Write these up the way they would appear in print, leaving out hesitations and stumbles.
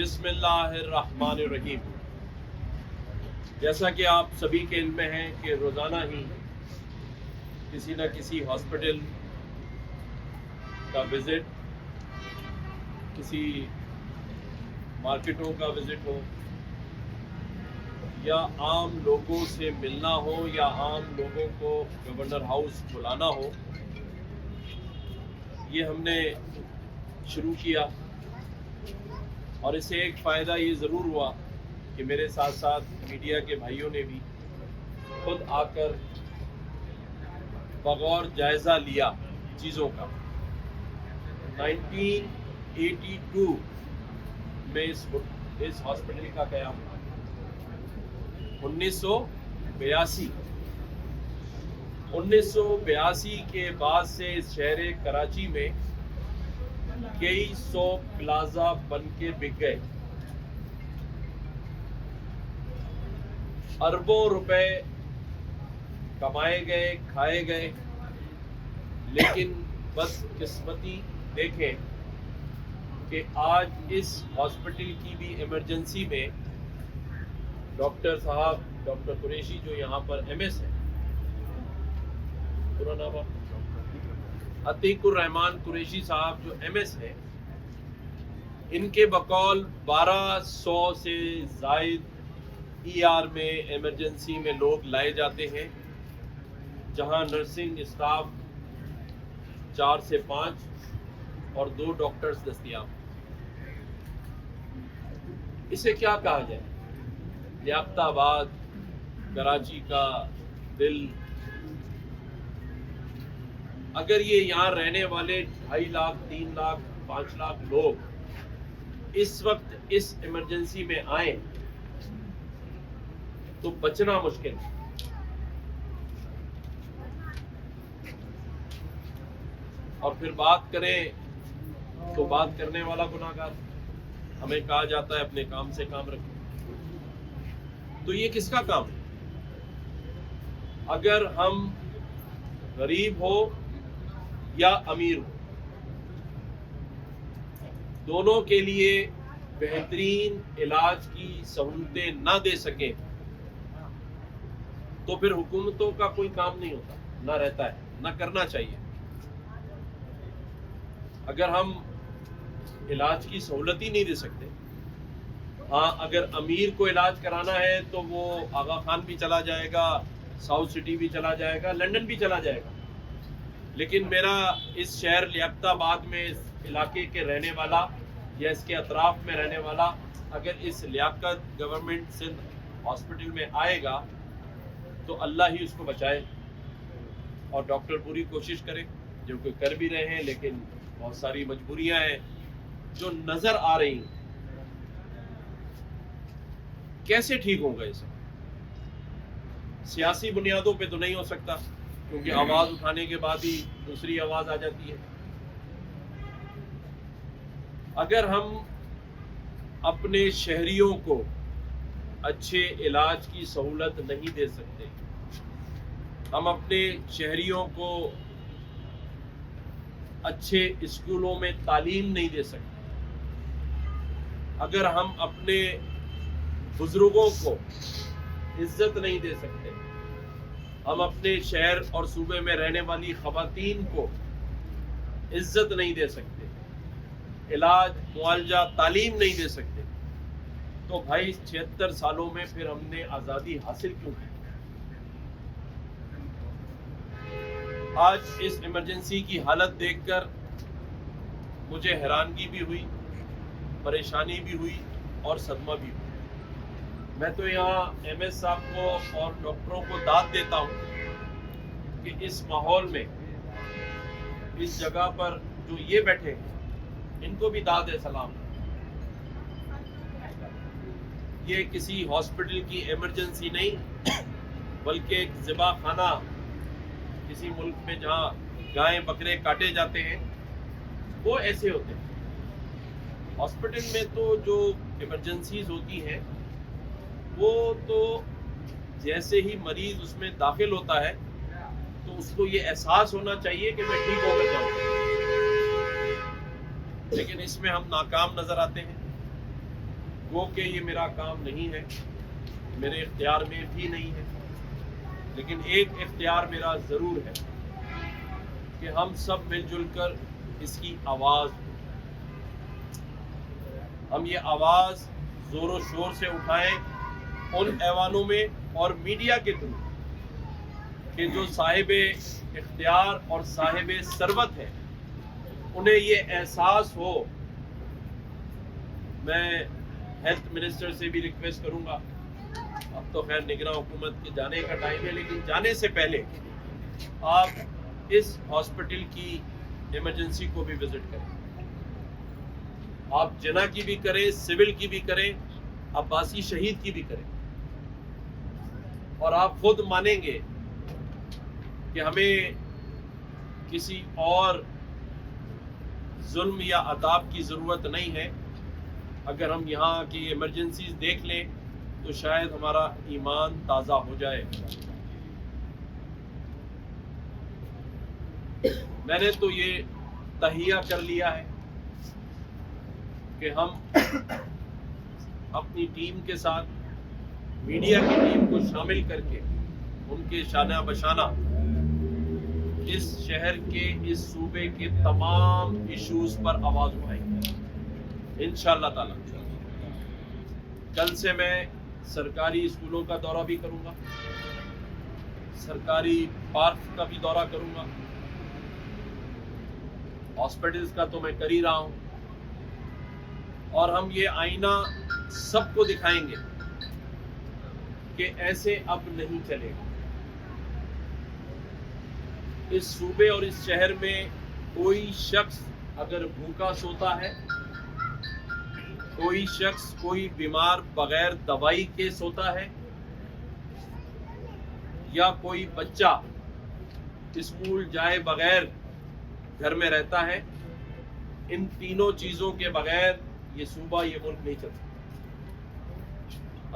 بسم اللہ الرحمن الرحیم۔ جیسا کہ آپ سبھی کے علم میں ہے کہ روزانہ ہی کسی نہ کسی ہاسپٹل کا وزٹ، کسی مارکیٹوں کا وزٹ ہو، یا عام لوگوں سے ملنا ہو، یا عام لوگوں کو گورنر ہاؤس بلانا ہو، یہ ہم نے شروع کیا۔ اور اس سے ایک فائدہ یہ ضرور ہوا کہ میرے ساتھ ساتھ میڈیا کے بھائیوں نے بھی خود آ کر بغور جائزہ لیا چیزوں کا۔ 1982 میں اس ہاسپٹل کا قیام ہوا۔ 1982 کے بعد سے اس شہر کراچی میں کئی سو پلازا بن کے بک گئے، اربوں روپے کمائے گئے، کھائے گئے، لیکن بس قسمتی دیکھیں کہ آج اس ہاسپٹل کی بھی ایمرجنسی میں ڈاکٹر صاحب، ڈاکٹر قریشی جو یہاں پر ایم ایس ہے، پورا نام عتیق الرحمان قریشی صاحب جو ایم ایس ہے، ان کے بقول 1200 سے زائد ای آر میں ایمرجنسی میں لوگ لائے جاتے ہیں، جہاں نرسنگ اسٹاف 4 سے 5 اور 2 ڈاکٹرز دستیاب۔ اسے کیا کہا جائے؟ لیاقت آباد، کراچی کا دل۔ اگر یہ یہاں رہنے والے 2.5 لاکھ، 3 لاکھ، 5 لاکھ لوگ اس وقت اس ایمرجنسی میں آئیں تو بچنا مشکل ہے۔ اور پھر بات کریں تو بات کرنے والا گناہگار۔ ہمیں کہا جاتا ہے اپنے کام سے کام رکھیں، تو یہ کس کا کام ہے؟ اگر ہم غریب ہو یا امیر ہو، دونوں کے لیے بہترین علاج کی سہولتیں نہ دے سکیں تو پھر حکومتوں کا کوئی کام نہیں ہوتا، نہ رہتا ہے، نہ کرنا چاہیے۔ اگر ہم علاج کی سہولت ہی نہیں دے سکتے، ہاں اگر امیر کو علاج کرانا ہے تو وہ آغا خان بھی چلا جائے گا، ساؤتھ سٹی بھی چلا جائے گا، لندن بھی چلا جائے گا، لیکن میرا اس شہر لیاقت آباد میں اس علاقے کے رہنے والا یا اس کے اطراف میں رہنے والا اگر اس لیاقت گورنمنٹ سندھ ہاسپٹل میں آئے گا تو اللہ ہی اس کو بچائے، اور ڈاکٹر پوری کوشش کرے، جو کہ کر بھی رہے ہیں، لیکن بہت ساری مجبوریاں ہیں جو نظر آ رہی ہیں۔ کیسے ٹھیک ہوگا یہ سب؟ سیاسی بنیادوں پہ تو نہیں ہو سکتا، کیونکہ آواز اٹھانے کے بعد ہی دوسری آواز آ جاتی ہے۔ اگر ہم اپنے شہریوں کو اچھے علاج کی سہولت نہیں دے سکتے، ہم اپنے شہریوں کو اچھے اسکولوں میں تعلیم نہیں دے سکتے، اگر ہم اپنے بزرگوں کو عزت نہیں دے سکتے، ہم اپنے شہر اور صوبے میں رہنے والی خواتین کو عزت نہیں دے سکتے، علاج، معالجہ، تعلیم نہیں دے سکتے، تو بھائی 76 سالوں میں پھر ہم نے آزادی حاصل کیوں کی؟ آج اس ایمرجنسی کی حالت دیکھ کر مجھے حیرانگی بھی ہوئی، پریشانی بھی ہوئی اور صدمہ بھی ہوئی۔ میں تو یہاں ایم ایس صاحب کو اور ڈاکٹروں کو داد دیتا ہوں کہ اس ماحول میں، اس جگہ پر جو یہ بیٹھے ہیں، ان کو بھی داد سلام۔ یہ کسی ہاسپٹل کی ایمرجنسی نہیں، بلکہ ایک ذبح خانہ، کسی ملک میں جہاں گائے بکرے کاٹے جاتے ہیں وہ ایسے ہوتے ہیں۔ ہاسپٹل میں تو جو ایمرجنسیز ہوتی ہیں وہ تو جیسے ہی مریض اس میں داخل ہوتا ہے تو اس کو یہ احساس ہونا چاہیے کہ میں ٹھیک ہو کر جاؤں، لیکن اس میں ہم ناکام نظر آتے ہیں۔ وہ کہ یہ میرا کام نہیں ہے، میرے اختیار میں بھی نہیں ہے، لیکن ایک اختیار میرا ضرور ہے کہ ہم سب مل جل کر اس کی آواز، ہم یہ آواز زور و شور سے اٹھائیں ان ایوانوں میں اور میڈیا کے تھرو کہ جو صاحب اختیار اور صاحب ثروت ہے انہیں یہ احساس ہو۔ میں ہیلتھ منسٹر سے بھی ریکویسٹ کروں گا، اب تو خیر نگراں حکومت کے جانے کا ٹائم ہے، لیکن جانے سے پہلے آپ اس ہاسپٹل کی ایمرجنسی کو بھی وزٹ کریں، آپ جنا کی بھی کریں، سول کی بھی کریں، عباسی شہید کی بھی کریں، اور آپ خود مانیں گے کہ ہمیں کسی اور ظلم یا عذاب کی ضرورت نہیں ہے۔ اگر ہم یہاں کی ایمرجنسیز دیکھ لیں تو شاید ہمارا ایمان تازہ ہو جائے۔ میں نے تو یہ تہیہ کر لیا ہے کہ ہم اپنی ٹیم کے ساتھ میڈیا کی ٹیم کو شامل کر کے ان کے شانہ بشانہ اس شہر کے، اس صوبے کے تمام ایشوز پر آواز اٹھائیں گے انشاءاللہ تعالی۔ کل سے میں سرکاری اسکولوں کا دورہ بھی کروں گا، سرکاری پارک کا بھی دورہ کروں گا، ہاسپٹلز کا تو میں کر ہی رہا ہوں، اور ہم یہ آئینہ سب کو دکھائیں گے کہ ایسے اب نہیں چلے گا۔ اس صوبے اور اس شہر میں کوئی شخص اگر بھوکا سوتا ہے، کوئی شخص کوئی بیمار بغیر دوائی کے سوتا ہے، یا کوئی بچہ اسکول جائے بغیر گھر میں رہتا ہے، ان تینوں چیزوں کے بغیر یہ صوبہ، یہ ملک نہیں چلتا۔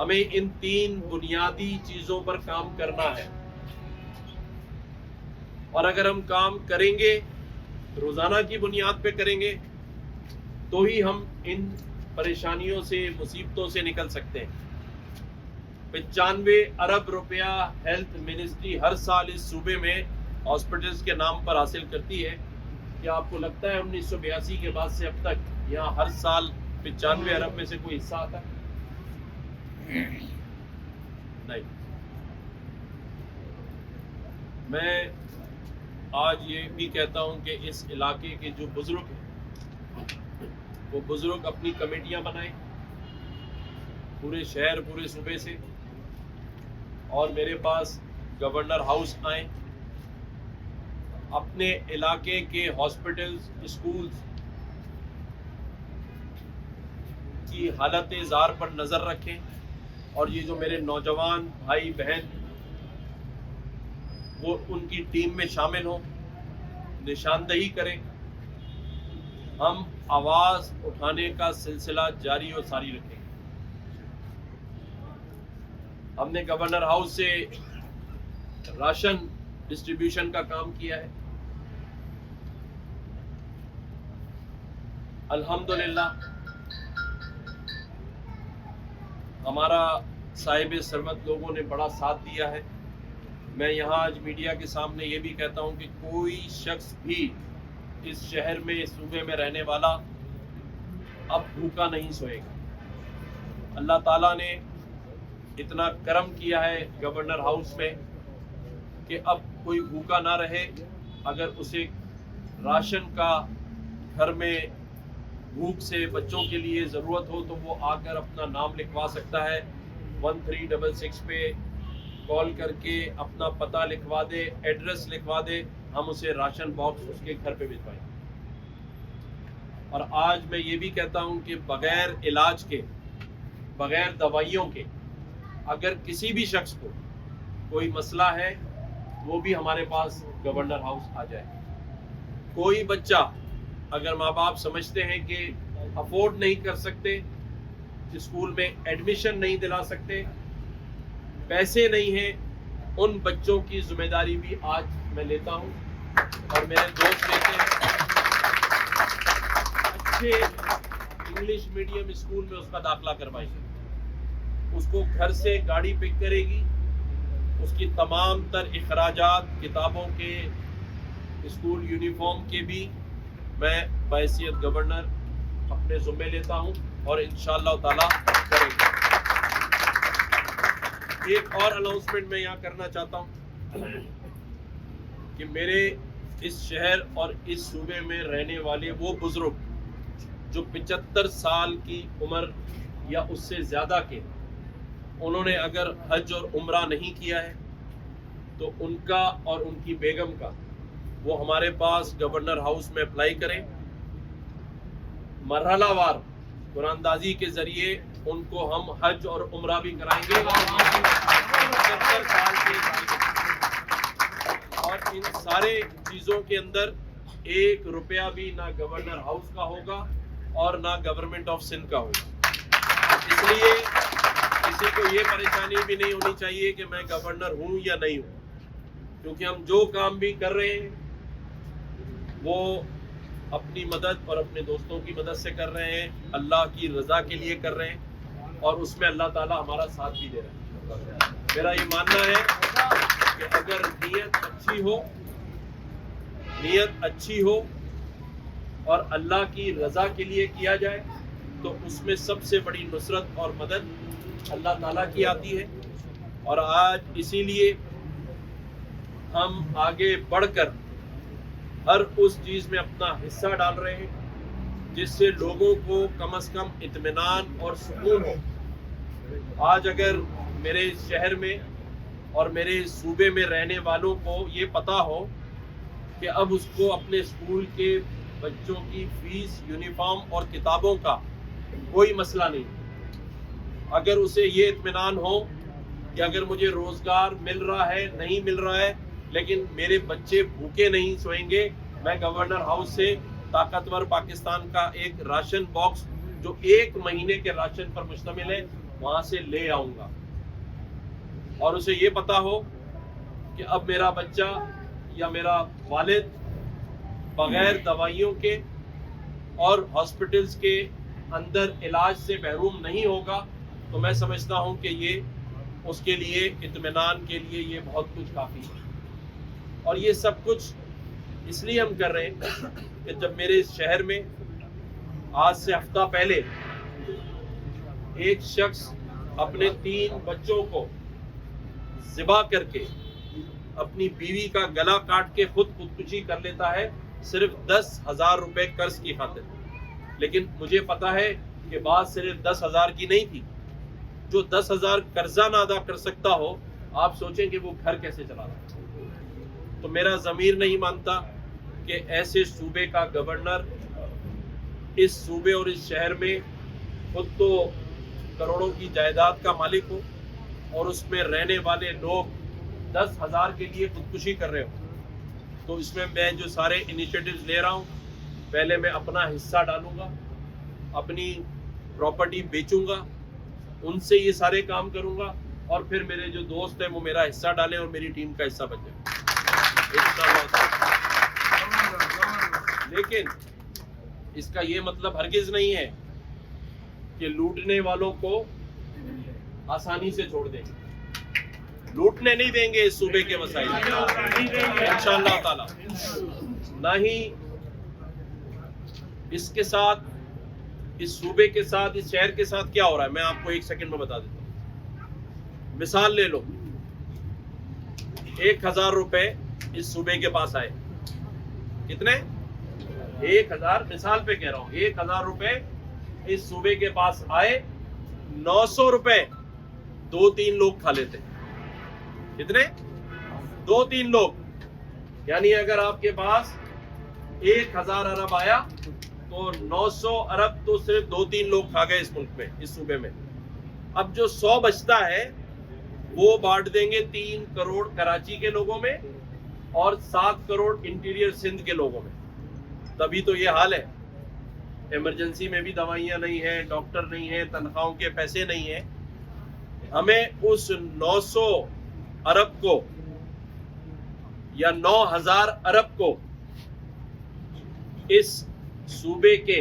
ہمیں ان تین بنیادی چیزوں پر کام کرنا ہے، اور اگر ہم کام کریں گے، روزانہ کی بنیاد پہ کریں گے، تو ہی ہم ان پریشانیوں سے، مصیبتوں سے نکل سکتے ہیں۔ 95 ارب روپیہ ہیلتھ منسٹری ہر سال اس صوبے میں ہاسپٹلز کے نام پر حاصل کرتی ہے۔ کیا آپ کو لگتا ہے 1982 کے بعد سے اب تک یہاں ہر سال 95 ارب میں سے کوئی حصہ آتا ہے؟ نہیں۔ میں آج یہ بھی کہتا ہوں کہ اس علاقے کے جو بزرگ ہیں وہ بزرگ اپنی کمیٹیاں بنائیں پورے شہر، پورے صوبے سے، اور میرے پاس گورنر ہاؤس آئیں، اپنے علاقے کے ہاسپٹلز، اسکولز کی حالت زار پر نظر رکھیں، اور یہ جو میرے نوجوان بھائی بہن وہ ان کی ٹیم میں شامل ہوں، نشاندہی کریں۔ ہم آواز اٹھانے کا سلسلہ جاری و ساری رکھیں گے۔ ہم نے گورنر ہاؤس سے راشن ڈسٹریبیوشن کا کام کیا ہے، الحمدللہ ہمارا صاحب ثروت لوگوں نے بڑا ساتھ دیا ہے۔ میں یہاں آج میڈیا کے سامنے یہ بھی کہتا ہوں کہ کوئی شخص بھی اس شہر میں، اس صوبے میں رہنے والا اب بھوکا نہیں سوئے گا۔ اللہ تعالیٰ نے اتنا کرم کیا ہے گورنر ہاؤس میں کہ اب کوئی بھوکا نہ رہے۔ اگر اسے راشن کا گھر میں بھوک سے بچوں کے لیے ضرورت ہو تو وہ آ کر اپنا نام لکھوا سکتا ہے، 1366 پہ کال کر کے اپنا پتہ لکھوا دے، ایڈریس لکھوا دے، ہم اسے راشن باکس اس کے گھر پہ بھجوائیں۔ اور آج میں یہ بھی کہتا ہوں کہ بغیر علاج کے، بغیر دوائیوں کے اگر کسی بھی شخص کو کوئی مسئلہ ہے وہ بھی ہمارے پاس گورنر ہاؤس آ جائے۔ کوئی بچہ اگر ماں باپ سمجھتے ہیں کہ افورڈ نہیں کر سکتے، اسکول میں ایڈمیشن نہیں دلا سکتے، پیسے نہیں ہیں، ان بچوں کی ذمہ داری بھی آج میں لیتا ہوں، اور میرے دوست لیتے ہیں۔ انگلش میڈیم اسکول میں اس کا داخلہ کروائیں گے. اس کو گھر سے گاڑی پک کرے گی, اس کی تمام تر اخراجات کتابوں کے, اسکول یونیفارم کے بھی میں بحیثیت گورنر اپنے ذمے لیتا ہوں اور انشاءاللہ تعالی کریں گے. ایک اور اناؤنسمنٹ میں یہاں کرنا چاہتا ہوں کہ میرے اس شہر اور اس صوبے میں رہنے والے وہ بزرگ جو 75 سال کی عمر یا اس سے زیادہ کے, انہوں نے اگر حج اور عمرہ نہیں کیا ہے تو ان کا اور ان کی بیگم کا وہ ہمارے پاس گورنر ہاؤس میں اپلائی کریں. مرحلہ وار قرآن اندازی کے ذریعے ان کو ہم حج اور عمرہ بھی کرائیں گے 75 سال کے, اور ان سارے چیزوں کے اندر 1 روپیہ بھی نہ گورنر ہاؤس کا ہوگا اور نہ گورنمنٹ آف سندھ کا ہوگا. اس لیے کسی کو یہ پریشانی بھی نہیں ہونی چاہیے کہ میں گورنر ہوں یا نہیں ہوں, کیونکہ ہم جو کام بھی کر رہے ہیں وہ اپنی مدد اور اپنے دوستوں کی مدد سے کر رہے ہیں, اللہ کی رضا کے لیے کر رہے ہیں, اور اس میں اللہ تعالیٰ ہمارا ساتھ بھی دے رہے ہیں. میرا یہ ماننا ہے کہ اگر نیت اچھی ہو اور اللہ کی رضا کے لیے کیا جائے تو اس میں سب سے بڑی نصرت اور مدد اللہ تعالیٰ کی آتی ہے. اور آج اسی لیے ہم آگے بڑھ کر ہر اس چیز میں اپنا حصہ ڈال رہے ہیں جس سے لوگوں کو کم از کم اطمینان اور سکون ہو. آج اگر میرے شہر میں اور میرے صوبے میں رہنے والوں کو یہ پتا ہو کہ اب اس کو اپنے اسکول کے بچوں کی فیس, یونیفارم اور کتابوں کا کوئی مسئلہ نہیں, اگر اسے یہ اطمینان ہو کہ اگر مجھے روزگار مل رہا ہے نہیں مل رہا ہے لیکن میرے بچے بھوکے نہیں سوئیں گے, میں گورنر ہاؤس سے طاقتور پاکستان کا ایک راشن باکس جو 1 مہینے کے راشن پر مشتمل ہے وہاں سے لے آؤں گا. اور اسے یہ پتا ہو کہ اب میرا بچہ یا میرا والد بغیر دوائیوں کے اور ہاسپٹلز کے اندر علاج سے محروم نہیں ہوگا, تو میں سمجھتا ہوں کہ یہ اس کے لیے اطمینان کے لیے یہ بہت کچھ کافی ہے. اور یہ سب کچھ اس لیے ہم کر رہے ہیں کہ جب میرے اس شہر میں آج سے ہفتہ پہلے ایک شخص اپنے 3 بچوں کو ذبح کر کے اپنی بیوی کا گلا کاٹ کے خودکشی کر لیتا ہے صرف 10,000 روپے قرض کی خاطر. لیکن مجھے پتا ہے کہ بات صرف 10,000 کی نہیں تھی. جو 10,000 قرضہ نہ ادا کر سکتا ہو, آپ سوچیں کہ وہ گھر کیسے چلا رہا. تو میرا ضمیر نہیں مانتا کہ ایسے صوبے کا گورنر اس صوبے اور اس شہر میں خود تو کروڑوں کی جائیداد کا مالک ہو اور اس میں رہنے والے لوگ 10,000 کے لیے خودکشی کر رہے ہو. تو اس میں میں جو سارے انیشیٹیوز لے رہا ہوں, پہلے میں اپنا حصہ ڈالوں گا, اپنی پراپرٹی بیچوں گا, ان سے یہ سارے کام کروں گا, اور پھر میرے جو دوست ہیں وہ میرا حصہ ڈالیں اور میری ٹیم کا حصہ بن جائے. لیکن اس کا یہ مطلب ہرگز نہیں ہے کہ لوٹنے والوں کو آسانی سے چھوڑ دیں گے. لوٹنے نہیں دیں گے اس صوبے کے وسائل انشاءاللہ تعالی. نہ ہی اس کے ساتھ, اس صوبے کے ساتھ, اس شہر کے ساتھ کیا ہو رہا ہے میں آپ کو 1 سیکنڈ میں بتا دیتا ہوں. مثال لے لو, 1,000 روپے اس صوبے کے پاس آئے. کتنے؟ 1,000, مثال پہ کہہ رہا ہوں, 1,000 روپے اس صوبے کے پاس آئے. 900 روپے 2-3 لوگ کھا لیتے. کتنے؟ 2-3 لوگ. یعنی اگر آپ کے پاس 1,000 ارب آیا تو 900 ارب تو صرف 2-3 لوگ کھا گئے اس ملک میں, اس صوبے میں. اب جو 100 بچتا ہے وہ بانٹ دیں گے 3 کروڑ کراچی کے لوگوں میں اور 7 کروڑ انٹیریئر سندھ کے لوگوں میں. تبھی تو یہ حال ہے. ایمرجنسی میں بھی دوائیاں نہیں ہیں, ڈاکٹر نہیں ہیں, تنخواہوں کے پیسے نہیں ہیں. ہمیں اس 900 ارب کو یا 9,000 ارب کو اس صوبے کے